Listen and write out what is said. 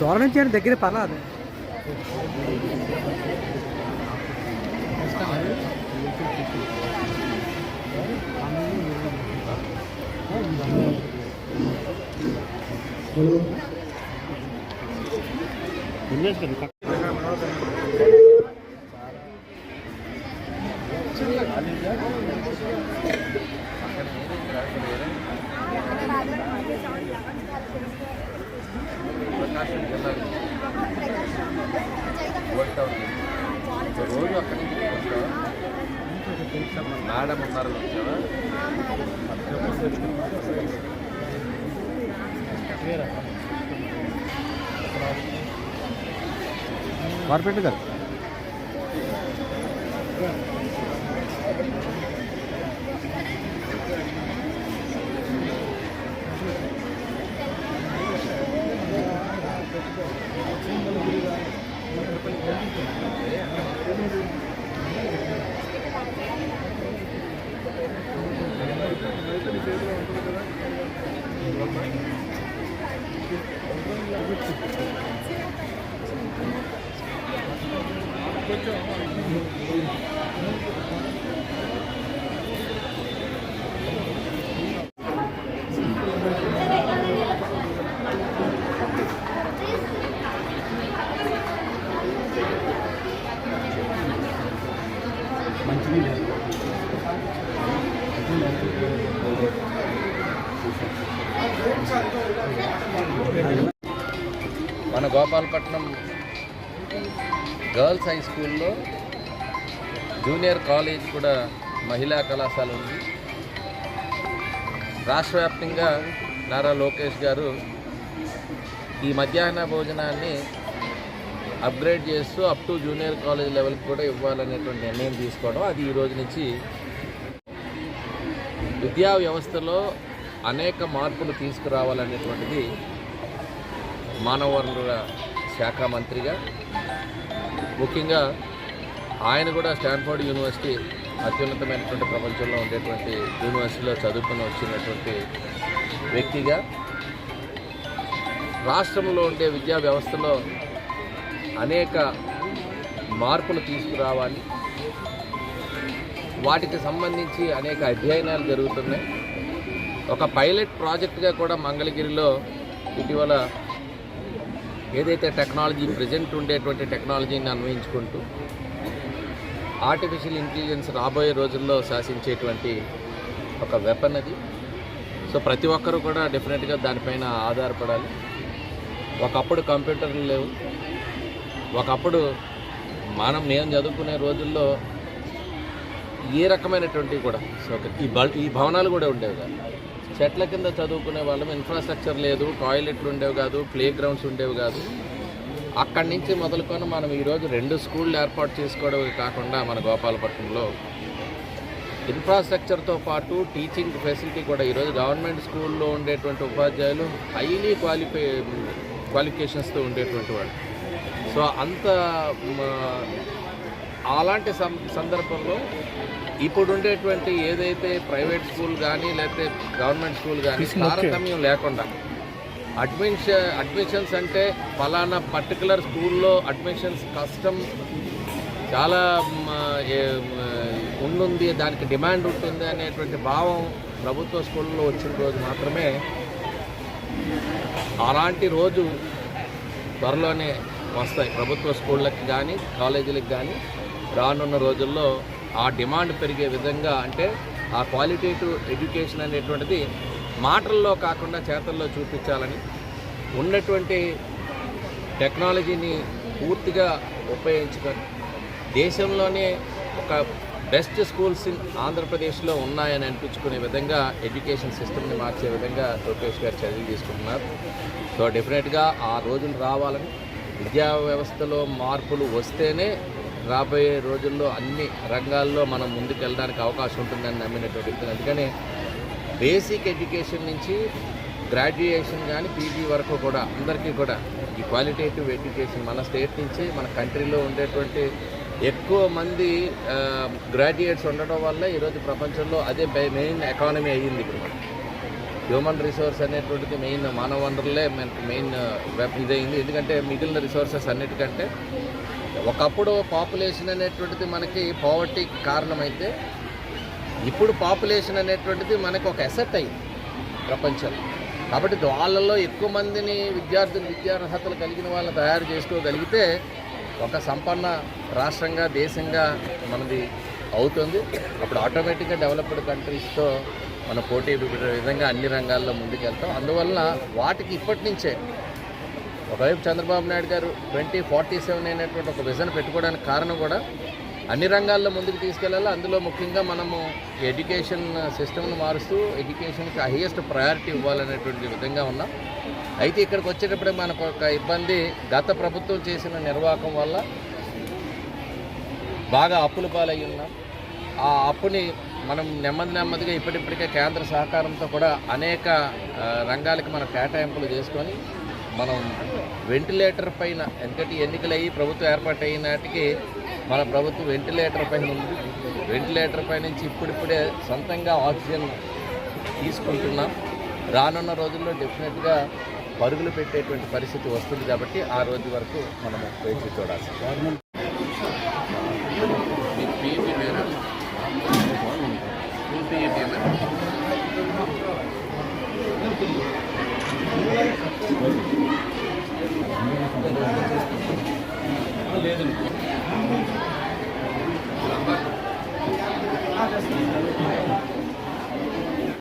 దూరం నుంచి దగ్గర పర్లేదు. ప్రకాశం జిల్లా రోజు అక్కడి నుంచి వచ్చావా? మేడం ఉన్నారు వచ్చావా? కార్పొరేట్ గారు మన గోపాలపట్నం గర్ల్స్ హై స్కూల్లో జూనియర్ కాలేజ్ కూడా మహిళా కళాశాల ఉంది. రాష్ట్ర వ్యాప్తంగా నారా లోకేష్ గారు ఈ మధ్యాహ్న భోజనాన్ని అప్గ్రేడ్ చేస్తూ అప్ టు జూనియర్ కాలేజ్ లెవెల్కి కూడా ఇవ్వాలనేటువంటి నిర్ణయం తీసుకోవడం, అది ఈ రోజు నుంచి విద్యా వ్యవస్థలో అనేక మార్పులు తీసుకురావాలనేటువంటిది మానవ వనరుల శాఖ మంత్రిగా, ముఖ్యంగా ఆయన కూడా స్టాన్ఫోర్డ్ యూనివర్సిటీ అత్యున్నతమైనటువంటి ప్రపంచంలో ఉండేటువంటి యూనివర్సిటీలో చదువుకుని వచ్చినటువంటి వ్యక్తిగా రాష్ట్రంలో ఉండే విద్యా వ్యవస్థలో అనేక మార్పులు తీసుకురావాలి. వాటికి సంబంధించి అనేక అధ్యయనాలు జరుగుతున్నాయి. ఒక పైలట్ ప్రాజెక్టుగా కూడా మంగళగిరిలో ఇటీవల ఏదైతే టెక్నాలజీ ప్రజెంట్ ఉండేటువంటి టెక్నాలజీని అన్వయించుకుంటూ ఆర్టిఫిషియల్ ఇంటెలిజెన్స్ రాబోయే రోజుల్లో శాసించేటువంటి ఒక వెపన్ అది. సో ప్రతి ఒక్కరూ కూడా డెఫినెట్గా దానిపైన ఆధారపడాలి. ఒకప్పుడు కంప్యూటర్లు లేవు, ఒకప్పుడు నేను చదువుకునే రోజుల్లో ఏ రకమైనటువంటివి కూడా ఈ భవనాలు కూడా ఉండేవి కాదు. చెట్ల కింద చదువుకునే వాళ్ళం, ఇన్ఫ్రాస్ట్రక్చర్ లేదు, టాయిలెట్లు ఉండేవి కాదు, ప్లే గ్రౌండ్స్ ఉండేవి కాదు. అక్కడి నుంచి మొదలుకొని మనం ఈరోజు 2 స్కూళ్ళు ఏర్పాటు చేసుకోవడమే కాకుండా మన గోపాలపట్నంలో ఇన్ఫ్రాస్ట్రక్చర్తో పాటు టీచింగ్ ఫెసిలిటీ కూడా ఈరోజు గవర్నమెంట్ స్కూల్లో ఉండేటువంటి ఉపాధ్యాయులు హైలీ క్వాలిఫికేషన్స్తో ఉండేటువంటి వాళ్ళు. సో అలాంటి సందర్భంలో ఇప్పుడు ఉండేటువంటి ఏదైతే ప్రైవేట్ స్కూల్ కానీ లేకపోతే గవర్నమెంట్ స్కూల్ కానీ తారతమ్యం లేకుండా అడ్మిషన్స్ అంటే ఫలానా పర్టికులర్ స్కూల్లో అడ్మిషన్స్ కష్టం చాలా ఉంటుంది, దానికి డిమాండ్ ఉంటుంది అనేటువంటి భావం ప్రభుత్వ స్కూల్లో వచ్చిన రోజు మాత్రమే. అలాంటి రోజు త్వరలోనే వస్తాయి ప్రభుత్వ స్కూళ్ళకి కానీ కాలేజీలకు కానీ. రానున్న రోజుల్లో ఆ డిమాండ్ పెరిగే విధంగా, అంటే ఆ క్వాలిటేటివ్ ఎడ్యుకేషన్ అనేటువంటిది మాటల్లో కాకుండా చేతల్లో చూపించాలని, ఉన్నటువంటి టెక్నాలజీని పూర్తిగా ఉపయోగించుకొని దేశంలోనే ఒక బెస్ట్ స్కూల్స్ ఇన్ ఆంధ్రప్రదేశ్లో ఉన్నాయని అనిపించుకునే విధంగా ఎడ్యుకేషన్ సిస్టమ్ని మార్చే విధంగా లోకేష్ గారు చర్యలు తీసుకుంటున్నారు. సో డెఫినెట్గా ఆ రోజులు రావాలని, విద్యా వ్యవస్థలో మార్పులు వస్తేనే రాబోయే రోజుల్లో అన్ని రంగాల్లో మనం ముందుకెళ్ళడానికి అవకాశం ఉంటుందని నమ్మినటువంటి. అందుకని బేసిక్ ఎడ్యుకేషన్ నుంచి గ్రాడ్యుయేషన్ కానీ పీజీ వరకు కూడా అందరికీ కూడా ఈ క్వాలిటేటివ్ ఎడ్యుకేషన్ మన స్టేట్ నుంచి మన కంట్రీలో ఉండేటువంటి ఎక్కువ మంది గ్రాడ్యుయేట్స్ ఉండడం వల్ల ఈరోజు ప్రపంచంలో అదే మెయిన్ ఎకానమీ అయ్యింది ఇప్పుడు. హ్యూమన్ రిసోర్స్ అనేటువంటిది మెయిన్, మానవ వనరులే మనకి మెయిన్ ఇదైంది. ఎందుకంటే మిగిలిన రిసోర్సెస్ అన్నిటికంటే ఒకప్పుడు పాపులేషన్ అనేటువంటిది మనకి పావర్టీకి కారణమైతే ఇప్పుడు పాపులేషన్ అనేటువంటిది మనకు ఒక అసెట్ అయింది ప్రపంచం. కాబట్టి వాళ్ళల్లో ఎక్కువ మందిని విద్యార్హతలు కలిగిన వాళ్ళని తయారు చేసుకోగలిగితే ఒక సంపన్న రాష్ట్రంగా దేశంగా మనది అవుతుంది. అప్పుడు ఆటోమేటిక్గా డెవలప్డ్ కంట్రీస్తో మన పోటీ విధంగా అన్ని రంగాల్లో ముందుకెళ్తాం. అందువలన వాటికి ఇప్పటి నుంచే ఒకవైపు చంద్రబాబు నాయుడు గారు 2047 అనేటువంటి ఒక విజన్ పెట్టుకోవడానికి కారణం కూడా అన్ని రంగాల్లో ముందుకు తీసుకెళ్ళాలి. అందులో ముఖ్యంగా మనము ఎడ్యుకేషన్ సిస్టమ్ను మారుస్తూ ఎడ్యుకేషన్కి హైయెస్ట్ ప్రయారిటీ ఇవ్వాలనేటువంటి విధంగా ఉన్నాం. అయితే ఇక్కడికి వచ్చేటప్పుడే మనకు ఒక ఇబ్బంది, గత ప్రభుత్వం చేసిన నిర్వాహకం వల్ల బాగా అప్పుల పాలయ్యి ఉన్నాం. ఆ అప్పుని మనం నెమ్మదిగా ఇప్పటికే కేంద్ర సహకారంతో కూడా అనేక రంగాలకి మనం కేటాయింపులు చేసుకొని మనం వెంటిలేటర్ పైన, ఎందుకంటే ఎన్నికలు అయ్యి ప్రభుత్వం ఏర్పాటు అయిన నాటికి మన ప్రభుత్వం వెంటిలేటర్ పైన ఉంది. వెంటిలేటర్ పై నుంచి ఇప్పుడిప్పుడే సొంతంగా ఆక్సిజన్ తీసుకుంటున్నాం. రానున్న రోజుల్లో డెఫినెట్గా పరుగులు పెట్టేటువంటి పరిస్థితి వస్తుంది. కాబట్టి ఆ రోజు వరకు మనం వేచి చూడాల్సింది.